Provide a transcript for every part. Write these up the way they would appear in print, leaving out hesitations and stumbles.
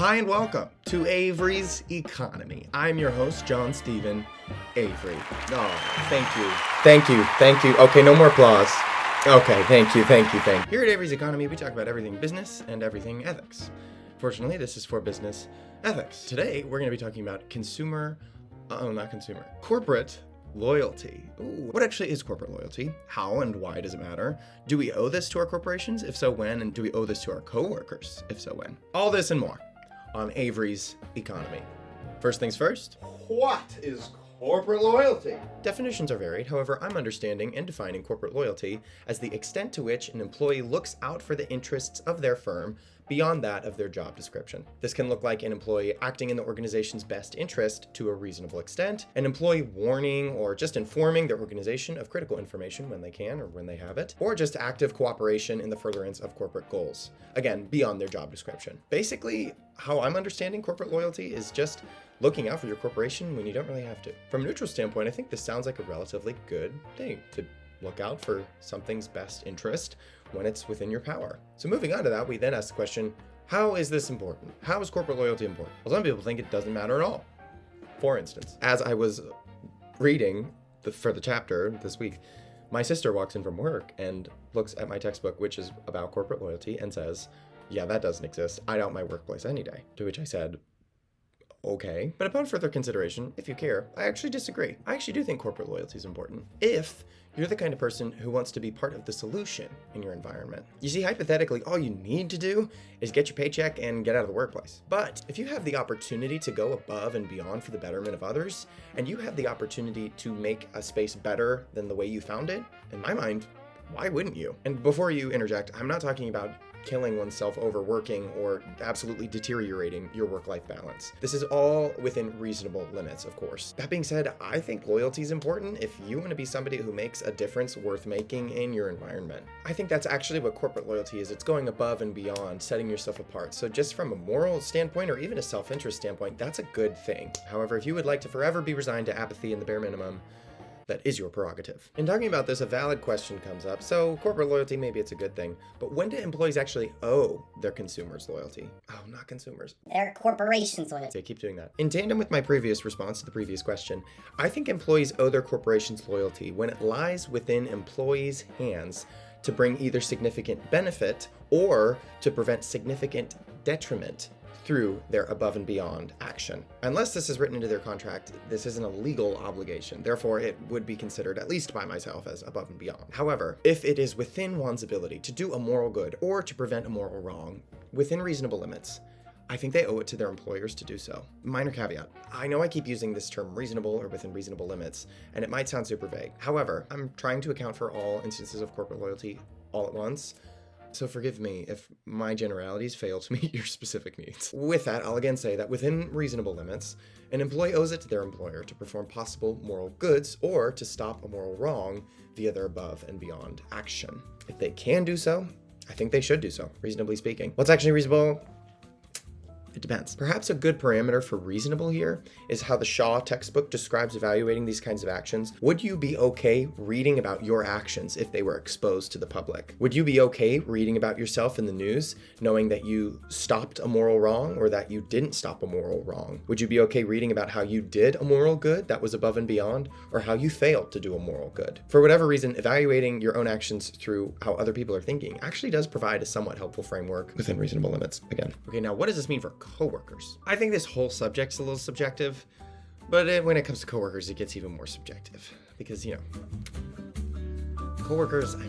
Hi and welcome to Avery's Economy. I'm your host, John Stephen Avery. Oh, thank you. Okay, no more applause. Okay, thank you. Here at Avery's Economy, we talk about everything business and everything ethics. Fortunately, this is for business ethics. Today, we're going to be talking about corporate loyalty. Ooh, what actually is corporate loyalty? How and why does it matter? Do we owe this to our corporations? If so, when? And do we owe this to our coworkers? If so, when? All this and more on Avery's Economy. First things first, what is corporate loyalty? Definitions are varied. However, I'm understanding and defining corporate loyalty as the extent to which an employee looks out for the interests of their firm beyond that of their job description. This can look like an employee acting in the organization's best interest to a reasonable extent, an employee warning or just informing their organization of critical information when they can or when they have it, or just active cooperation in the furtherance of corporate goals, again, beyond their job description. Basically, how I'm understanding corporate loyalty is just looking out for your corporation when you don't really have to. From a neutral standpoint, I think this sounds like a relatively good thing to look out for something's best interest when it's within your power. So moving on to that, we then ask the question, how is this important? How is corporate loyalty important? Well, some people think it doesn't matter at all. For instance, as I was reading for the chapter this week, my sister walks in from work and looks at my textbook, which is about corporate loyalty, and says, yeah, that doesn't exist. I doubt my workplace any day. To which I said, okay, but upon further consideration, if you care, I actually disagree. I actually do think corporate loyalty is important if you're the kind of person who wants to be part of the solution in your environment. You see, hypothetically, all you need to do is get your paycheck and get out of the workplace. But if you have the opportunity to go above and beyond for the betterment of others, and you have the opportunity to make a space better than the way you found it, in my mind, why wouldn't you? And before you interject, I'm not talking about killing oneself overworking or absolutely deteriorating your work-life balance. This is all within reasonable limits, of course. That being said, I think loyalty is important if you want to be somebody who makes a difference worth making in your environment. I think that's actually what corporate loyalty is. It's going above and beyond, setting yourself apart. So just from a moral standpoint or even a self-interest standpoint, that's a good thing. However, if you would like to forever be resigned to apathy and the bare minimum, that is your prerogative. In talking about this, a valid question comes up. So corporate loyalty, maybe it's a good thing, but when do employees actually owe their consumers loyalty? Oh, not consumers. Their corporation's loyalty. They keep doing that. In tandem with my previous response to the previous question, I think employees owe their corporation's loyalty when it lies within employees' hands to bring either significant benefit or to prevent significant detriment through their above and beyond action. Unless this is written into their contract, this isn't a legal obligation. Therefore, it would be considered, at least by myself, as above and beyond. However, if it is within one's ability to do a moral good or to prevent a moral wrong within reasonable limits, I think they owe it to their employers to do so. Minor caveat. I know I keep using this term reasonable or within reasonable limits, and it might sound super vague. However, I'm trying to account for all instances of corporate loyalty all at once. So forgive me if my generalities fail to meet your specific needs. With that, I'll again say that within reasonable limits, an employee owes it to their employer to perform possible moral goods or to stop a moral wrong via their above and beyond action. If they can do so, I think they should do so, reasonably speaking. What's actually reasonable? It depends. Perhaps a good parameter for reasonable here is how the Shaw textbook describes evaluating these kinds of actions. Would you be okay reading about your actions if they were exposed to the public? Would you be okay reading about yourself in the news, knowing that you stopped a moral wrong or that you didn't stop a moral wrong? Would you be okay reading about how you did a moral good that was above and beyond, or how you failed to do a moral good? For whatever reason, evaluating your own actions through how other people are thinking actually does provide a somewhat helpful framework within reasonable limits, again. Okay, now what does this mean for coworkers? I think this whole subject's a little subjective, but when it comes to coworkers, it gets even more subjective because, coworkers, they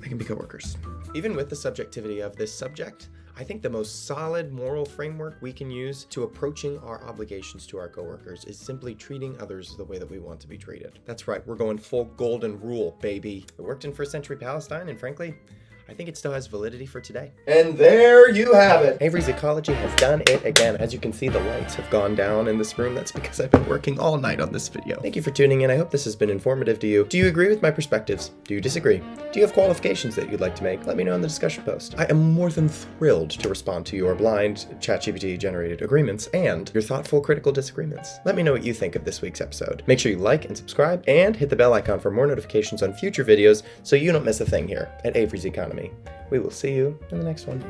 can be coworkers. Even with the subjectivity of this subject, I think the most solid moral framework we can use to approaching our obligations to our coworkers is simply treating others the way that we want to be treated. That's right, we're going full golden rule, baby. It worked in first century Palestine, and frankly, I think it still has validity for today. And there you have it. Avery's Ecology has done it again. As you can see, the lights have gone down in this room. That's because I've been working all night on this video. Thank you for tuning in. I hope this has been informative to you. Do you agree with my perspectives? Do you disagree? Do you have qualifications that you'd like to make? Let me know in the discussion post. I am more than thrilled to respond to your blind ChatGPT generated agreements and your thoughtful critical disagreements. Let me know what you think of this week's episode. Make sure you like and subscribe and hit the bell icon for more notifications on future videos so you don't miss a thing here at Avery's Economy. We will see you in the next one.